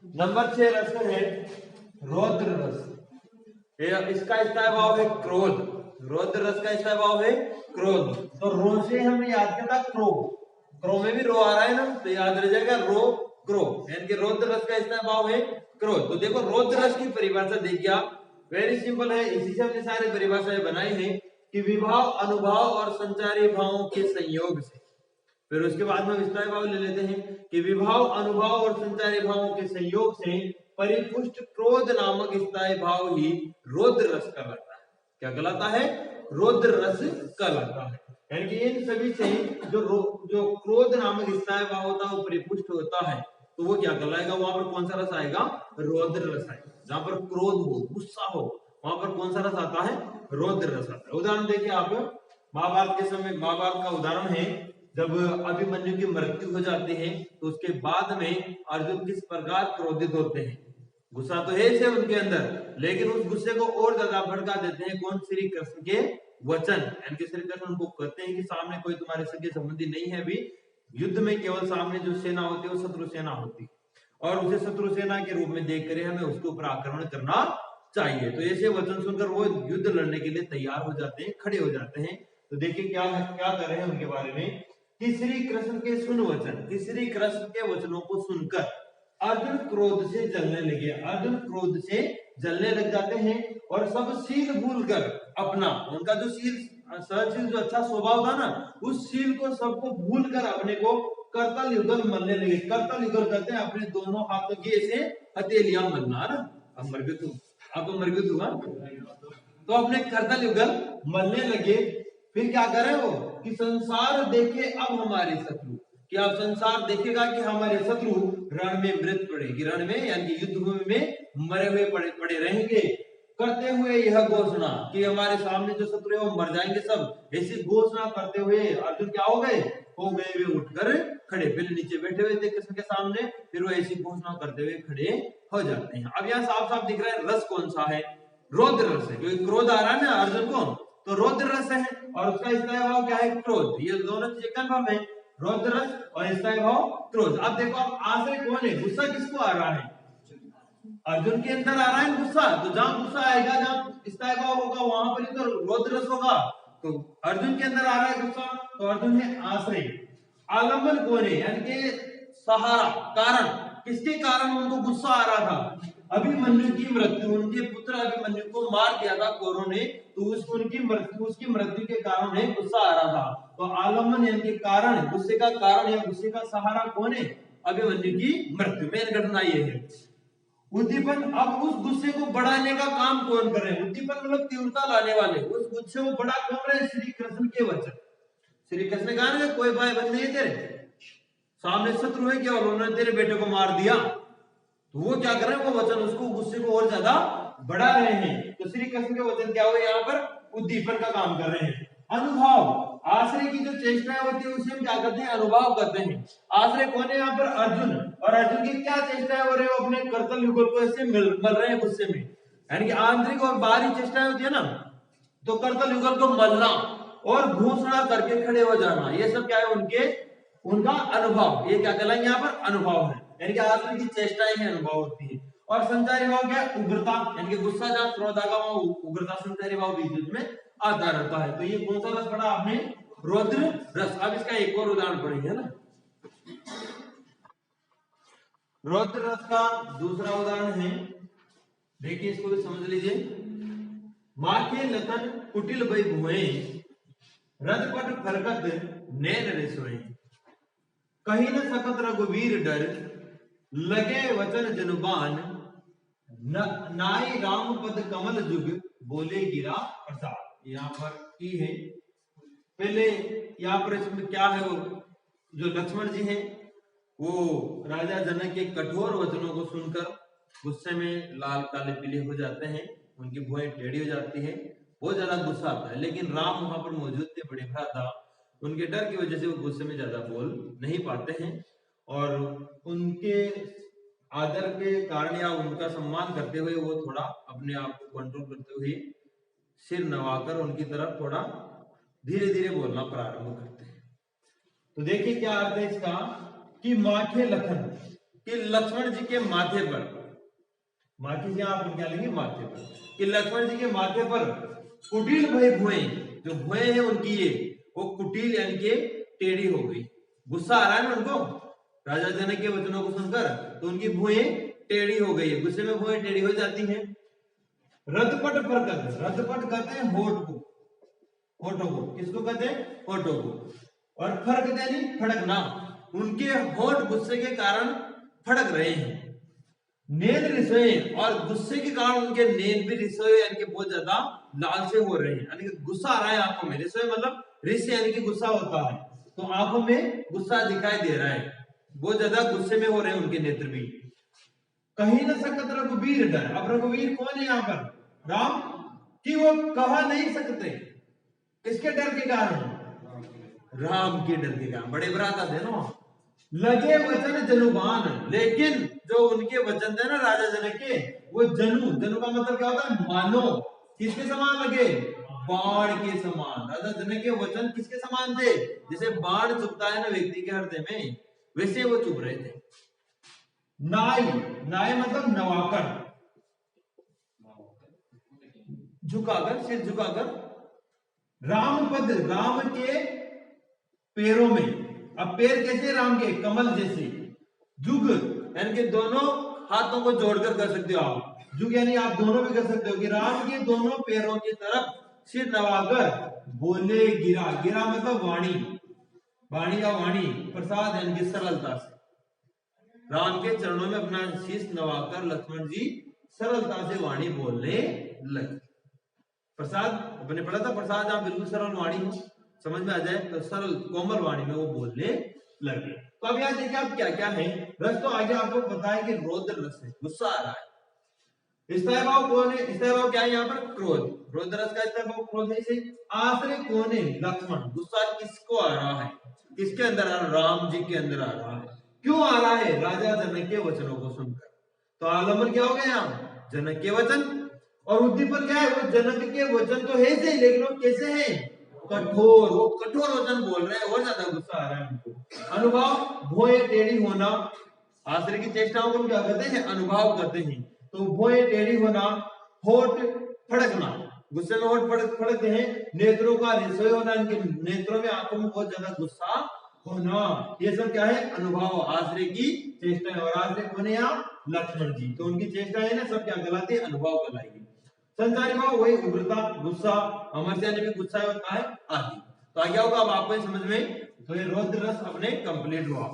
Number 6 रस है रौद्र रस। इसका स्थायी भाव है क्रोध। रौद्र रस का स्थायी भाव है क्रोध। तो रो से हमने याद किया था क्रो, क्रो में भी रो आ रहा है ना, तो याद रह जाएगा रो क्रो, यानी कि रौद्र रस का स्थायी भाव है क्रोध। तो देखो रौद्र रस की परिभाषा देखिए आप, वेरी सिंपल है, इसी से हमने सारी परिभाषाएं बनाई है कि विभाव, अनुभाव और संचारी भावों के संयोग से। फिर उसके बाद में स्थायी भाव ले लेते हैं कि विभाव, अनुभाव और संचारी भावों के संयोग से परिपुष्ट क्रोध नामक स्थायी भाव ही रौद्र रस कहलाता है। क्या कहलाता है? रौद्र रस कहलाता है। यानी कि इन सभी से जो क्रोध नामक स्थायी भाव होता है वो परिपुष्ट होता है, तो वो क्या कहलाएगा? वहां पर कौन सा रस आएगा? रौद्र रस आएगा। जहां पर क्रोध हो, गुस्सा हो, वहां पर कौन सा रस आता है? रौद्र रस आता है। उदाहरण देखिए आप, महाभारत के समय, महाभारत का उदाहरण है, जब अभिमन्यु की मृत्यु हो जाती है तो उसके बाद में अर्जुन किस प्रकार क्रोधित होते हैं। गुस्सा तो है से उनके अंदर, लेकिन उस गुस्से को और ज्यादा भड़का देते हैं कौन? श्री कृष्ण के वचन। यानी कि श्री कृष्ण उनको कहते हैं कि सामने कोई तुम्हारे सगे संबंधी नहीं है, अभी युद्ध में केवल सामने जो सेना होती है वो शत्रु सेना होती है, और उसे शत्रु सेना के रूप में देख कर हमें उसके ऊपर आक्रमण करना चाहिए। तो ऐसे वचन सुनकर वो युद्ध लड़ने के लिए तैयार हो जाते हैं, खड़े हो जाते हैं। तो देखिए क्या क्या कर रहे हैं उनके बारे में कि श्री कृष्ण के सुन वचन, कि श्री कृष्ण के वचनों को सुनकर अर्जुन क्रोध से जलने लगे। अर्जुन क्रोध से जलने लग जाते हैं और सब शील भूलकर अपना, उनका जो शील, सहनशील जो अच्छा स्वभाव था ना, उस शील को सबको भूलकर अपने को करतल युगल मलने लगे। करतल युगल कहते हैं अपने दोनों हाथों की ऐसे हथेलियां मलना ना। अब मर गए तुम, आपको मर गए तुम, तो अपने करतल युगल मलने लगे। फिर क्या करे वो कि संसार देखे अब हमारे शत्रु, कि अब संसार देखेगा कि हमारे शत्रु रण में मृत पड़े, कि रण में यानी कि युद्ध भूमि में मरे हुए पड़े रहेंगे, करते हुए यह घोषणा कि हमारे सामने जो शत्रु है वो मर जाएंगे सब। ऐसी घोषणा करते हुए अर्जुन क्या हो गए? वे उठकर खड़े। पहले नीचे बैठे हुए थे कृष्ण के सामने, फिर वो ऐसी घोषणा करते हुए खड़े हो जाते हैं। अब यहाँ साफ साफ दिख रहा है रस कौन सा है? रौद्र रस है, क्योंकि क्रोध आ रहा है ना अर्जुन को, तो रौद्र रस है। और उसका स्थायी भाव क्या है? क्रोध। ये दोनों चीजें कन्फर्म है, रौद्र रस और स्थायी भाव क्रोध। अब देखो अब आश्रय कौन है? गुस्सा किसको आ रहा है? अर्जुन के अंदर आ रहा है गुस्सा। तो जहां गुस्सा आएगा, जहां स्थायी भाव होगा, वहां पर ही तो रौद्र रस होगा। तो अर्जुन के अंदर आ रहा है गुस्सा, तो अर्जुन है आश्रय। आलंबन कौन है? यानी कि सहारा, कारण, किसके कारण उनको गुस्सा आ रहा था? अभिमन्यु की मृत्यु, उनके पुत्र अभिमन्यु को मार दिया था कौरवों ने, तो उसकी मृत्यु के कारण उन्हें गुस्सा आ रहा था। तो आलम्बन यानी कि कारण, गुस्से का कारण या गुस्से का सहारा कौन है? अभिमन्यु की मृत्यु। मेन घटना ये है। उद्दीपन, अब उस गुस्से को बढ़ाने का काम कौन कर रहे हैं? उद्दीपन मतलब तीव्रता लाने वाले, उस गुस्से को बढ़ा कौन रहे हैं? श्री कृष्ण के वचन। श्री कृष्ण ने कहा कोई भाई बंद नहीं तेरे सामने, शत्रु है क्या, उन्होंने तेरे बेटे को मार दिया, तो वो क्या कर रहे हैं? वो वचन उसको, गुस्से को और ज्यादा बढ़ा रहे हैं। तो श्री कृष्ण के वचन क्या हुए? यहाँ पर उद्दीपन का काम कर रहे हैं। अनुभाव, आश्रय की जो चेष्टाएं होती है उसे हम क्या करते हैं? अनुभाव करते हैं। आश्रय कौन है यहाँ पर? अर्जुन। और अर्जुन की क्या चेष्टाएं हो रही है? वो अपने कर्तव्य युगल को ऐसे मल रहे हैं गुस्से में, यानी कि आंतरिक और बाहरी चेष्टाएं होती है ना, तो कर्तव्य युगल को मलना और घोषणा करके खड़े हो जाना, ये सब क्या है? उनका अनुभव। ये क्या कहलाएंगे यहाँ पर? अनुभव है, यानी कि आश्रय की चेष्टाएं हैं, अनुभव होती है। और संचारी भाव क्या है? उग्रता, यानी कि गुस्सा जहां क्रोध आएगा वहां उग्रता, संचारी भाव बीच में आता रहता है। तो ये कौन सा रस पढ़ा आपने? रौद्र रस। अब इसका एक और उदाहरण पढ़ेंगे ना, रौद्र रस का दूसरा उदाहरण है, देखिए इसको भी समझ लीजिए। माखे लखन कुटिल भई भुए, रजपट फरकत नैन रे सोए, कहीं न सकत रघुवीर डर, लगे वचन जनुबान, नाई राम पद कमल जुग, बोले गिरा प्रसाद। यहाँ पर की है, पहले यहाँ पर इसमें क्या है? वो जो लक्ष्मण जी हैं वो राजा जनक के कठोर वचनों को सुनकर गुस्से में लाल काले पीले हो जाते हैं, उनकी भुएं टेढ़ी हो जाती है, बहुत ज्यादा गुस्सा आता है। लेकिन राम वहां पर मौजूद थे, बड़े भ्राता, उनके डर की वजह से वो गुस्से में ज्यादा बोल नहीं पाते हैं, और उनके आदर के कारण या उनका सम्मान करते हुए वो थोड़ा अपने आप को कंट्रोल करते हुए सिर नवाकर उनकी तरफ थोड़ा धीरे धीरे बोलना प्रारंभ करते हैं। तो देखिए क्या अर्थ है इसका कि माखे लखन, कि लक्ष्मण जी के माथे पर, माथे से आप क्या लेंगे माथे पर, कि लक्ष्मण जी के माथे पर कुटिल भय भुएं, जो भुएं है उनकी ये वो कुटिल यानी कि टेढ़ी हो गई। गुस्सा आ रहा है ना उनको राजा जनक के वचनों को सुनकर, तो उनकी भुएं टेढ़ी हो गई है, गुस्से में भुएं टेढ़ी हो जाती हैं। रथपट फरकत, रथपट कहते हैं होठ को, होठों को, किसको कहते हैं होठों को, और फरक यानी फड़कना, उनके होठ गुस्से के कारण फड़क रहे हैं। नेत्र रिसोए, और गुस्से के कारण उनके नेत्र भी रिसोए यानी कि बहुत ज्यादा लाल से हो रहे हैं, यानी कि गुस्सा आ रहा है आंखों में। रिसोए मतलब रिस यानी कि गुस्सा होता है, तो आंखों में गुस्सा दिखाई दे रहा है, बहुत ज्यादा गुस्से में हो रहे हैं उनके नेत्र भी। कहीं न सकत रघुवीर डर, अब रघुवीर कौन है यहाँ पर, राम, कि वो कह नहीं सकते, किसके डर के कारण, राम के डर के कारण, बड़े भ्राता थे ना। लगे वचन जनुबान, लेकिन जो उनके वचन थे ना राजा जनक के, वो जनु, जनु का मतलब क्या होता है मानो, किसके समान लगे, बाण के समान। राजा जनक के वचन किसके समान थे, जैसे बाण चुभता है ना व्यक्ति के हृदय में, वैसे वो चुभ रहे थे। नाई, नाई मतलब नवाकर, झुकाकर, सिर झुकाकर, राम पद, राम के पैरों में, अब पैर कैसे राम के, कमल जैसे, जुग यानी कि दोनों हाथों को जोड़कर कर सकते हो आप, जुग यानी आप दोनों भी कर सकते हो, कि राम के दोनों पैरों की तरफ सिर नवाकर बोले गिरा, गिरा मतलब वाणी, वाणी का वाणी, प्रसाद यानी कि सरलता से, राम के चरणों में अपना शीश नवाकर लक्ष्मण जी सरलता से वाणी बोलने लगे। प्रसाद अपने पढ़ा था, प्रसाद आप बिल्कुल सरल वाणी हो, समझ में आ जाए, तो सरल कोमल वाणी में वो बोलने लगे। तो अब यहाँ देखिए आप क्या क्या है, रस तो आगे आपको पता है कि रौद्र रस है, गुस्सा आ रहा है। स्थायी भाव कौन है, स्थायी भाव क्या है यहाँ पर, क्रोध, रौद्र रस का स्थायी भाव क्रोध है। इसे आश्रय कौन है, लक्ष्मण, गुस्सा किसको आ रहा है, किसके अंदर आ रहा है, राम जी के अंदर आ रहा है। क्यों आ रहा है, राजा जनक के वचनों को सुनकर, तो आलम्बन क्या हो गया यहाँ, जनक के वचन, और उद्दीपन क्या है, वो जनक के वचन तो है सही, लेकिन वो कैसे हैं, कठोर, वो कठोर वचन बोल रहे हैं, और ज्यादा गुस्सा आ रहा है उनको। अनुभव, भोए टेढ़ी होना, आश्रय की चेष्टाओं को क्या कहते हैं, अनुभव कहते हैं। तो भोए टेढ़ी होना, होठ फड़कना, गुस्से में होठ फड़कते हैं, नेत्रों का रिसोई होना, इनके नेत्रों में आंखों में बहुत ज्यादा गुस्सा होना, ये सब क्या है, अनुभव, आश्रय की चेष्टा है। और आश्रय कौन है यहाँ, लक्ष्मण जी, तो उनकी चेष्टा है ना सब क्या कहलाती है, अनुभव कहलाएगी। संचारी भाव वही उग्रता, गुस्सा, अमरस्य भी गुस्सा होता है आदि। तो आ गया होगा अब आपको समझ में, तो ये रौद्र रस अपने कंप्लीट हुआ।